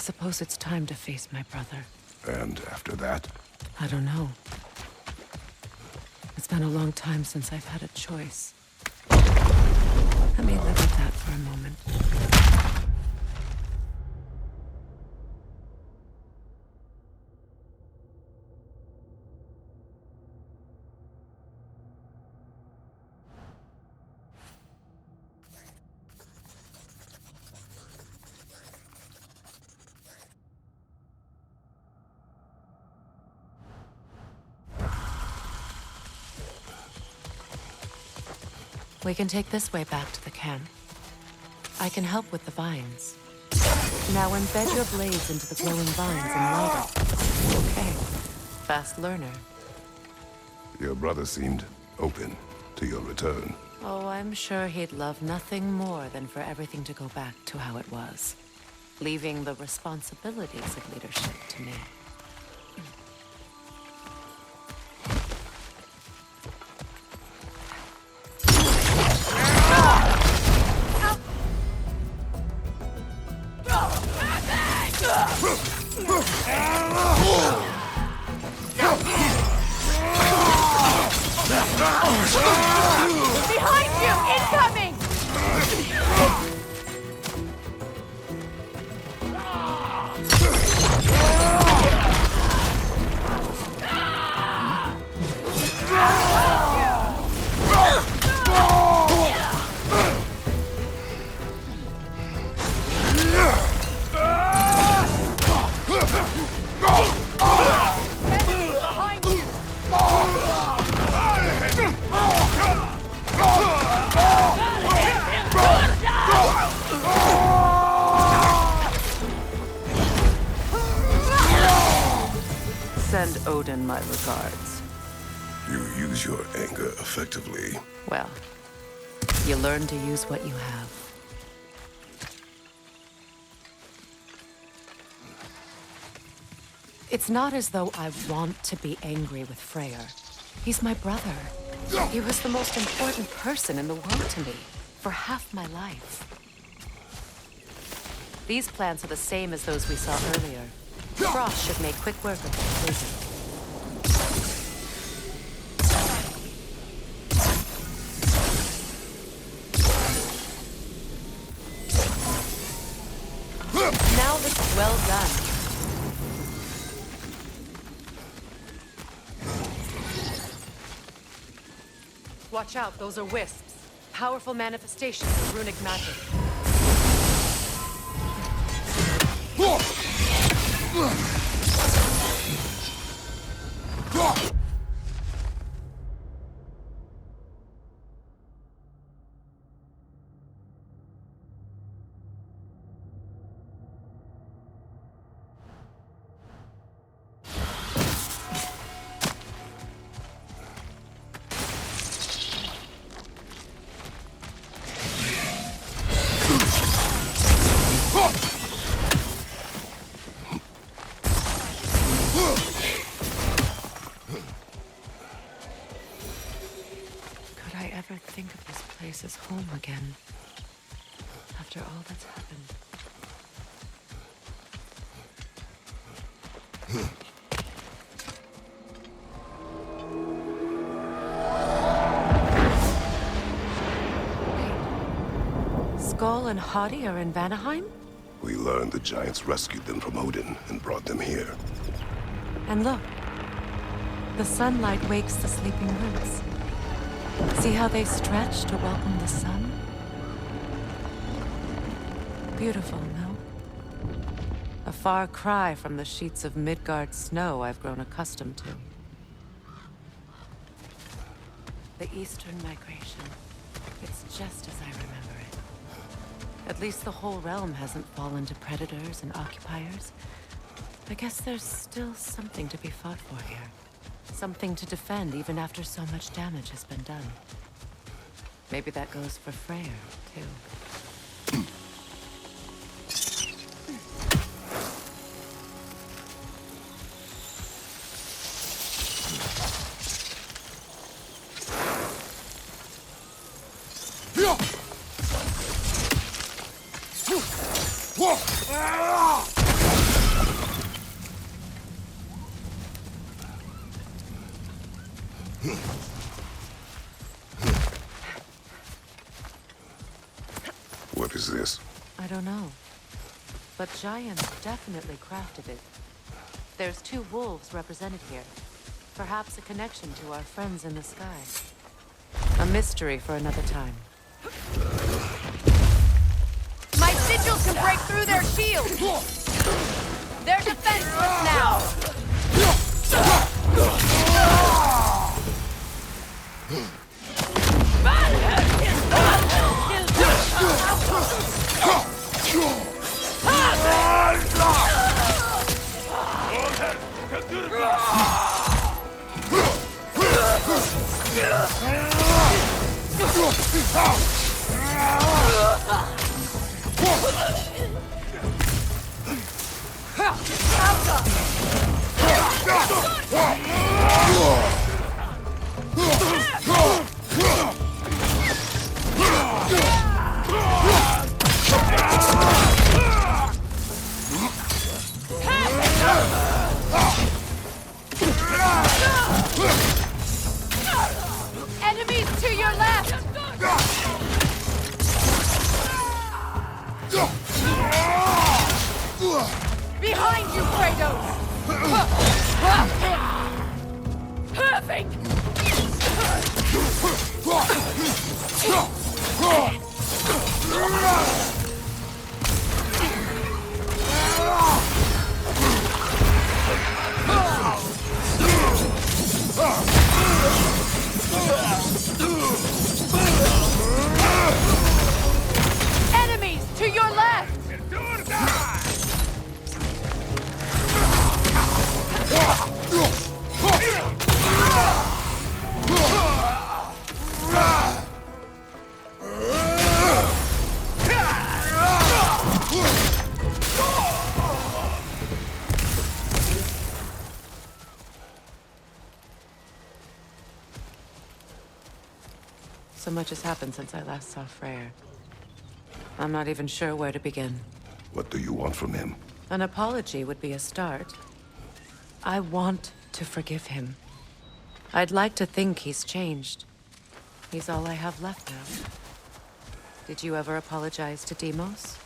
suppose it's time to face my brother. And after that? I don't know. It's been a long time since I've had a choice. Let me live with that for a moment. We can take this way back to the camp. I can help with the vines. Now embed your blades into the glowing vines and light it. Okay. Fast learner. Your brother seemed open to your return. Oh, I'm sure he'd love nothing more than for everything to go back to how it was. Leaving the responsibilities of leadership to me. Behind you! Incoming! Send Odin my regards. You use your anger effectively. Well, you learn to use what you have. It's not as though I want to be angry with Freyr. He's my brother. He was the most important person in the world to me for half my life. These plants are the same as those we saw earlier. Frost should make quick work of the poison. Now this is well done. Watch out, those are wisps. Powerful manifestations of runic magic. Could I ever think of this place as home again? After all that's happened. Wait. Skull and Hadi are in Vanaheim? We learned the giants rescued them from Odin and brought them here. And look. The sunlight wakes the sleeping roots. See how they stretch to welcome the sun? Beautiful, no? A far cry from the sheets of Midgard snow I've grown accustomed to. The Eastern migration. It's just as I remember it. At least the whole realm hasn't fallen to predators and occupiers. I guess there's still something to be fought for here. Something to defend even after so much damage has been done. Maybe that goes for Freyr, too. What is this? I don't know. But giants definitely crafted it. There's 2 wolves represented here. Perhaps a connection to our friends in the sky. A mystery for another time. My sigils can break through their shields! They're defenseless now! Enemies to your left! Behind you, Kratos! Perfect! Enemies to your left! So much has happened since I last saw Freyr. I'm not even sure where to begin. What do you want from him? An apology would be a start. I want to forgive him. I'd like to think he's changed. He's all I have left now. Did you ever apologize to Deimos?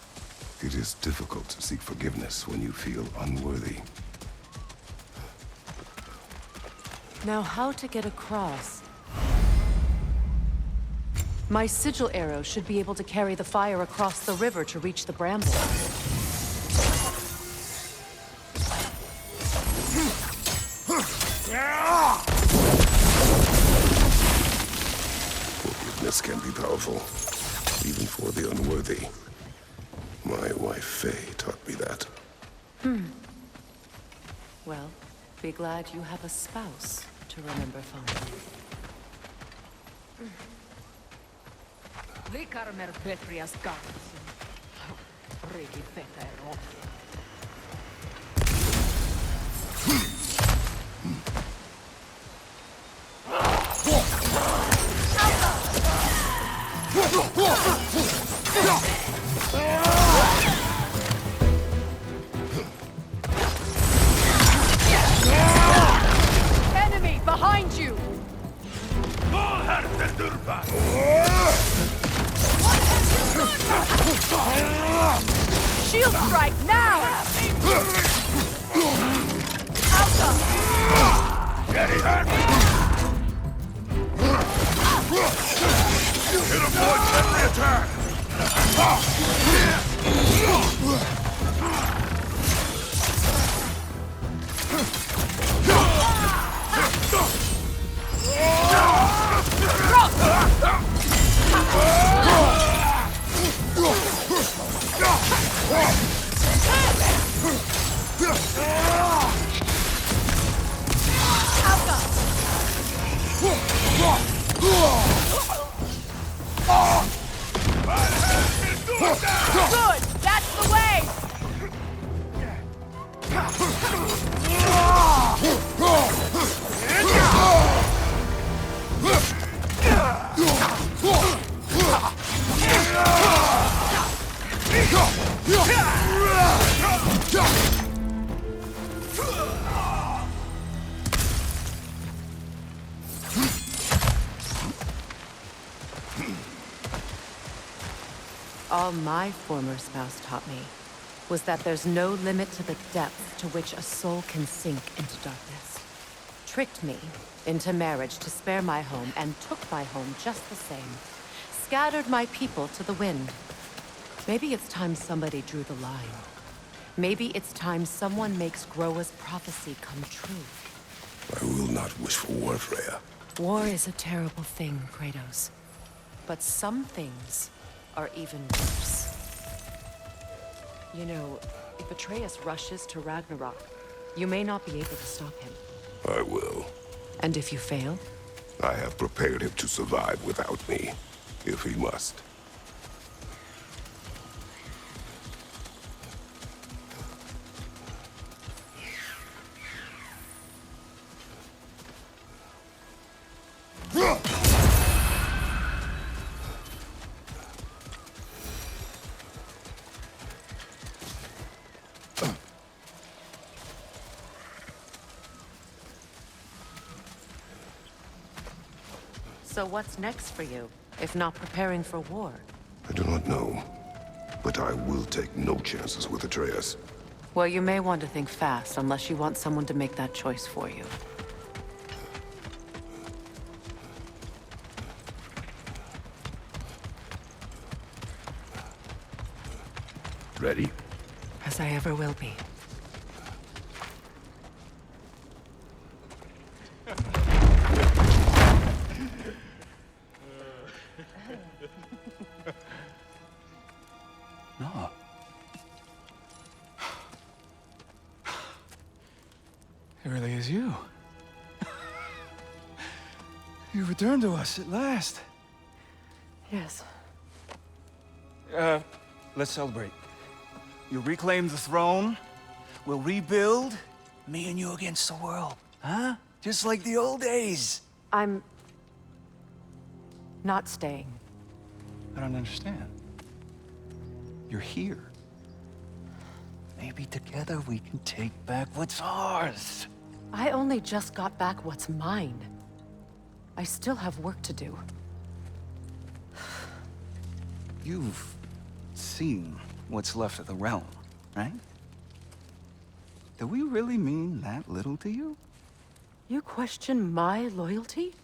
It is difficult to seek forgiveness when you feel unworthy. Now, how to get across? My sigil arrow should be able to carry the fire across the river to reach the bramble. Forgiveness can be powerful, even for the unworthy. My wife Faye taught me that. Well, be glad you have a spouse to remember fondly. Vikarmer Petrias Karlsson. Riki Fetero. Enemy behind you! Shield strike now! Alpha! Get it hurt! Hit him, boys! Every attack! Good! That's the way! All my former spouse taught me was that there's no limit to the depth to which a soul can sink into darkness. Tricked me into marriage to spare my home and took my home just the same. Scattered my people to the wind. Maybe it's time somebody drew the line. Maybe it's time someone makes Groa's prophecy come true. I will not wish for war, Freya. War is a terrible thing, Kratos. But some things are even worse. You know, if Atreus rushes to Ragnarok, you may not be able to stop him. I will. And if you fail? I have prepared him to survive without me, if he must. So what's next for you, if not preparing for war? I do not know, but I will take no chances with Atreus. Well, you may want to think fast, unless you want someone to make that choice for you. Ready? As I ever will be. No. It really is you. You returned to us at last. Yes. Let's celebrate. You reclaim the throne. We'll rebuild. Me and you against the world. Huh? Just like the old days. I'm... not staying. I don't understand. You're here. Maybe together we can take back what's ours. I only just got back what's mine. I still have work to do. You've seen what's left of the realm, right? Do we really mean that little to you? You question my loyalty?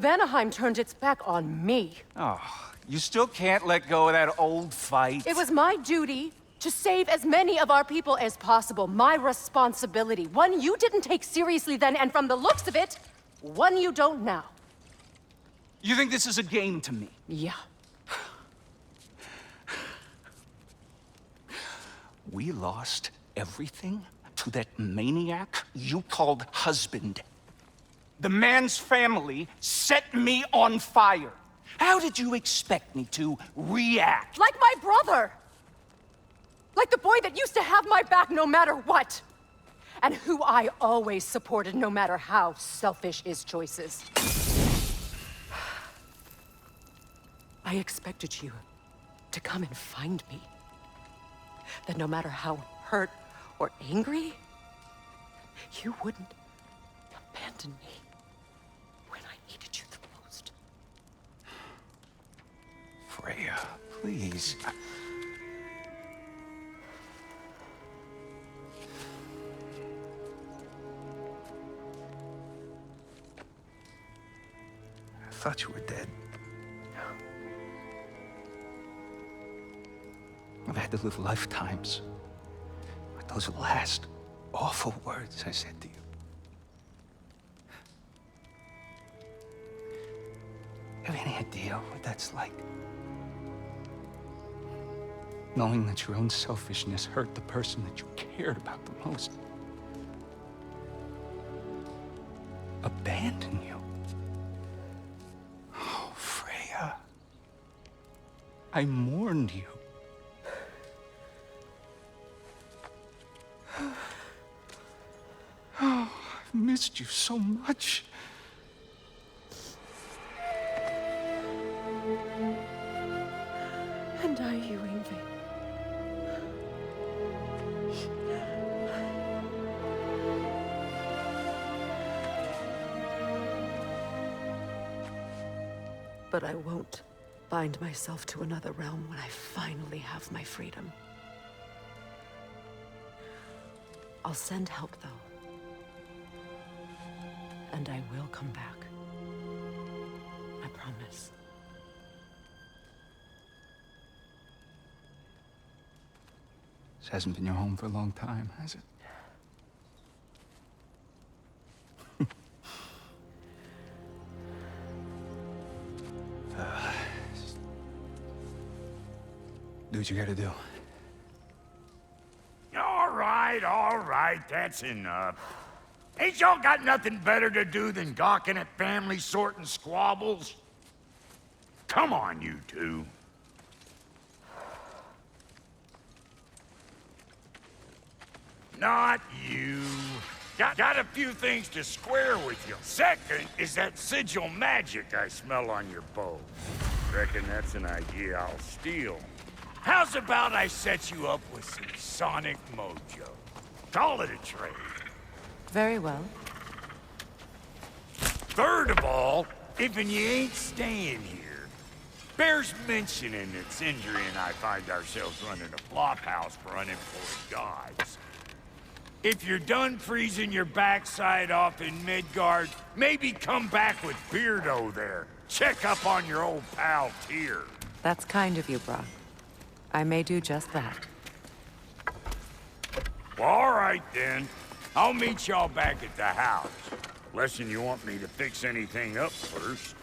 Vanaheim turned its back on me. Oh, you still can't let go of that old fight. It was my duty to save as many of our people as possible. My responsibility. One you didn't take seriously then, and from the looks of it, one you don't now. You think this is a game to me? Yeah. We lost everything to that maniac you called husband. The man's family set me on fire. How did you expect me to react? Like my brother! Like the boy that used to have my back no matter what! And who I always supported no matter how selfish his choices. I expected you to come and find me. That no matter how hurt or angry, you wouldn't abandon me when I needed you the most. Freya, please. I thought you were dead. I've had to live lifetimes with those last awful words I said to you. Have any idea what that's like? Knowing that your own selfishness hurt the person that you cared about the most. Abandon you. Oh, Freya. I mourned you. Oh, I've missed you so much. And I you, Yngvi. But I won't bind myself to another realm when I finally have my freedom. I'll send help, though. And I will come back. I promise. This hasn't been your home for a long time, has it? Do what you gotta do. All right, that's enough. Ain't y'all got nothing better to do than gawking at family sorting squabbles? Come on, you two. Not you. Got a few things to square with you. Second is that sigil magic I smell on your bow. Reckon that's an idea I'll steal. How's about I set you up with some sonic mojo? Call it a trade. Very well. Third of all, if you ain't staying here, bears mentioning that Sindri and I find ourselves running a flop house for unemployed gods. If you're done freezing your backside off in Midgard, maybe come back with Beardo there. Check up on your old pal Tyr. That's kind of you, Brock. I may do just that. Well, all right then. I'll meet y'all back at the house. Unless you want me to fix anything up first.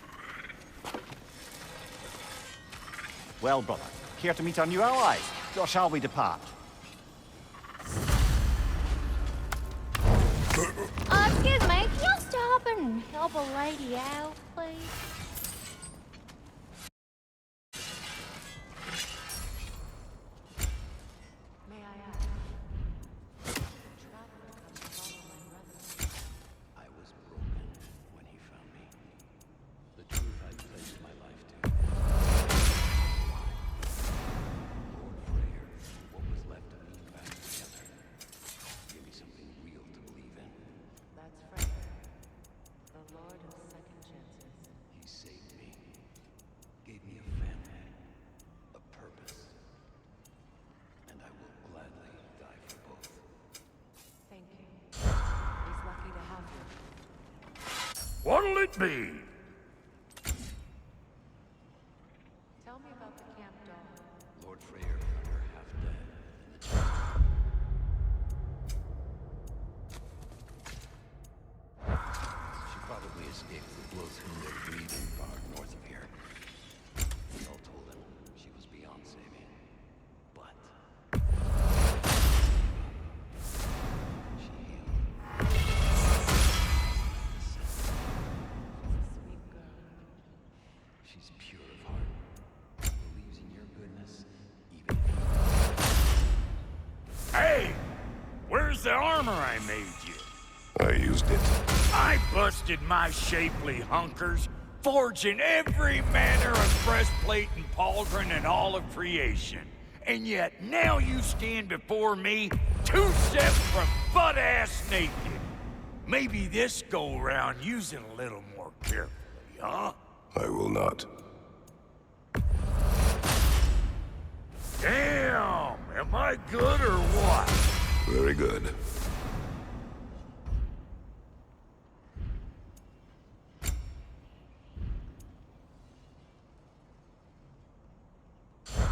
Well, brother, care to meet our new allies? Or shall we depart? Excuse me, can you stop and help a lady out, please? May I ask? I was broken when he found me. The truth I pledged my life to. Lord Freyr, what was left of me back together. Give me something real to believe in. That's Freya, the Lord of Second Chances. He saved me. Gave me a family. A purpose. And I will gladly die for both. Thank you. He's lucky to have you. What'll it be? Tell me about the camp dog. Lord Freyr found her half dead in the chest. She probably escaped the blows from their breeding far north of here. We all told him she was beyond saving. But she healed. Sweet girl. She's pure of heart. Believes in your goodness, even if you... Hey! Where's the armor I made you? I used it. I busted my shapely hunkers, forging every manner of breastplate and pauldron in all of creation. And yet now you stand before me, 2 steps from butt-ass naked. Maybe this go-round using a little more carefully, huh? I will not. Damn! Am I good or what? Very good.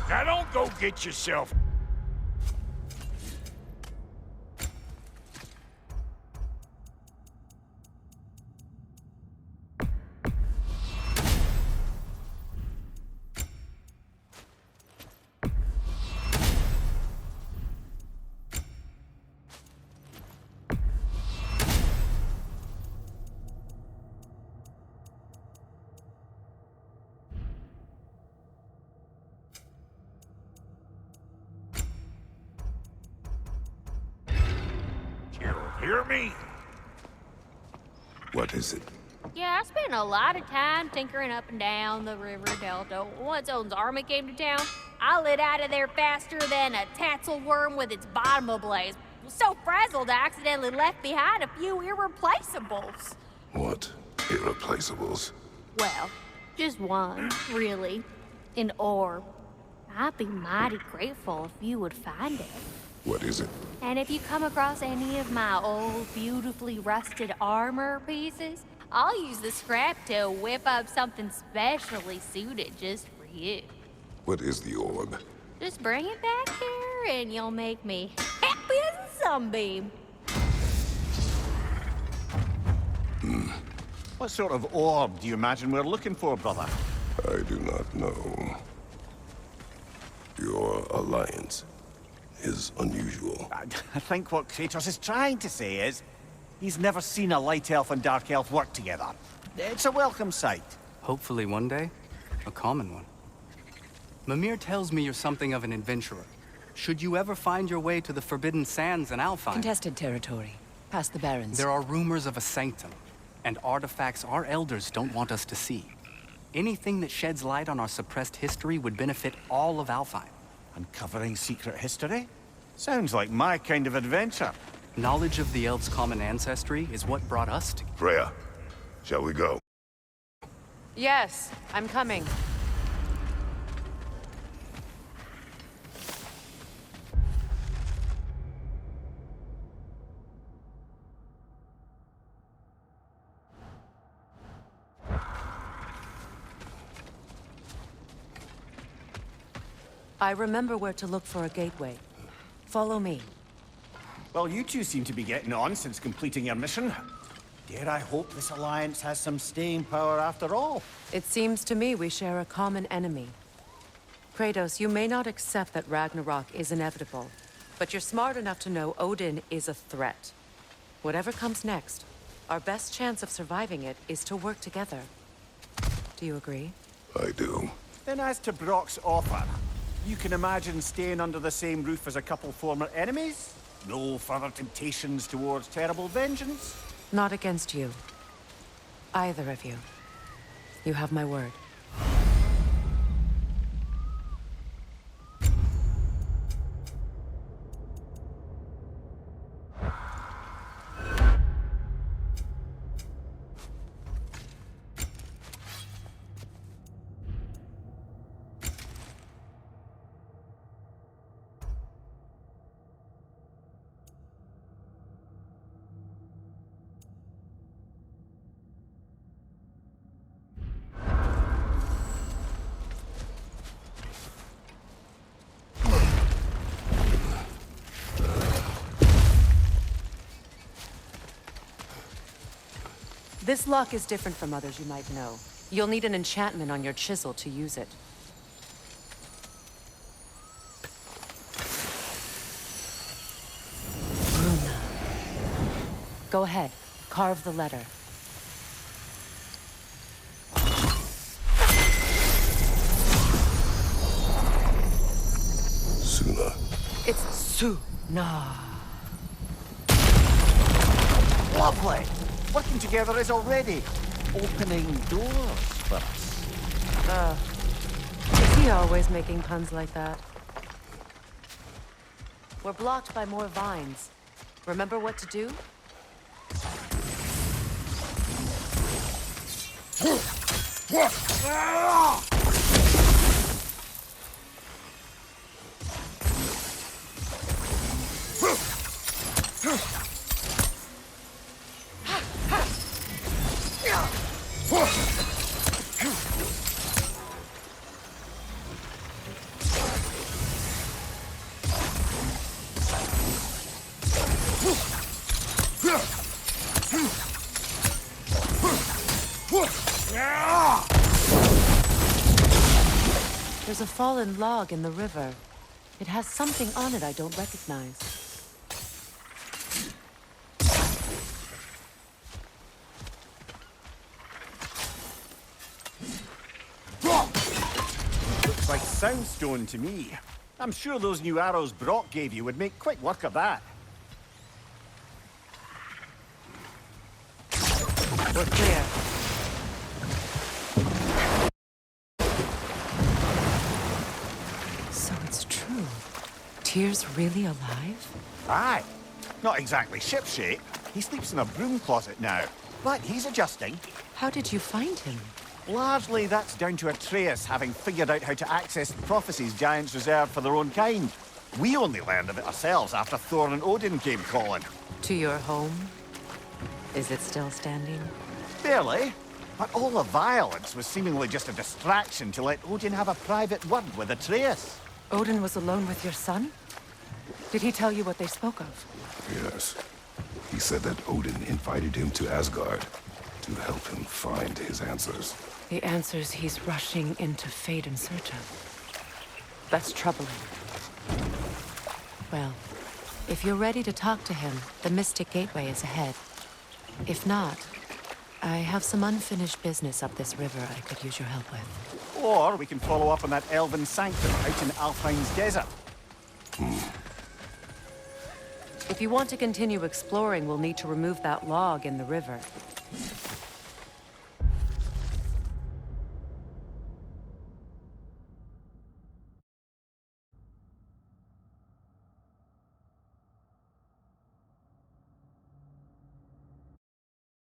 Now don't go get yourself... Hear me? What is it? Yeah, I spent a lot of time tinkering up and down the river delta. Once Odin's army came to town, I lit out of there faster than a tassel worm with its bottom ablaze. Was so frazzled I accidentally left behind a few irreplaceables. What? Irreplaceables? Well, just one, really. An orb. I'd be mighty grateful if you would find it. What is it? And if you come across any of my old, beautifully rusted armor pieces, I'll use the scrap to whip up something specially suited just for you. What is the orb? Just bring it back here and you'll make me happy as a sunbeam. What sort of orb do you imagine we're looking for, brother? I do not know. Your alliance is unusual. I think what Kratos is trying to say is, he's never seen a light elf and dark elf work together. It's a welcome sight. Hopefully one day, a common one. Mimir tells me you're something of an adventurer. Should you ever find your way to the Forbidden Sands in Alfheim... Contested territory. Past the Barrens. There are rumors of a sanctum, and artifacts our elders don't want us to see. Anything that sheds light on our suppressed history would benefit all of Alfheim. Uncovering secret history? Sounds like my kind of adventure. Knowledge of the elves' common ancestry is what brought us together. Freya, shall we go? Yes, I'm coming. I remember where to look for a gateway. Follow me. Well, you two seem to be getting on since completing your mission. Dare I hope this alliance has some staying power after all? It seems to me we share a common enemy. Kratos, you may not accept that Ragnarok is inevitable, but you're smart enough to know Odin is a threat. Whatever comes next, our best chance of surviving it is to work together. Do you agree? I do. Then as to Brock's offer, you can imagine staying under the same roof as a couple former enemies? No further temptations towards terrible vengeance? Not against you. Either of you. You have my word. This lock is different from others you might know. You'll need an enchantment on your chisel to use it. Runa. Go ahead. Carve the letter. Suna. It's Suna. Lovely! Working together is already opening doors for us. Is he always making puns like that? We're blocked by more vines. Remember what to do? There's a fallen log in the river. It has something on it I don't recognize. Looks like soundstone to me. I'm sure those new arrows Brock gave you would make quick work of that. We're clear. So it's true. Tyr's really alive? Aye. Not exactly shipshape. He sleeps in a broom closet now. But he's adjusting. How did you find him? Largely, that's down to Atreus having figured out how to access the prophecies giants reserved for their own kind. We only learned of it ourselves after Thor and Odin came calling. To your home? Is it still standing? Barely. But all the violence was seemingly just a distraction to let Odin have a private word with Atreus. Odin was alone with your son? Did he tell you what they spoke of? Yes. He said that Odin invited him to Asgard to help him find his answers. The answers he's rushing into fate in search of. That's troubling. Well, if you're ready to talk to him, the Mystic Gateway is ahead. If not, I have some unfinished business up this river I could use your help with. Or we can follow up on that elven sanctum out in Alfheim's desert. If you want to continue exploring, we'll need to remove that log in the river.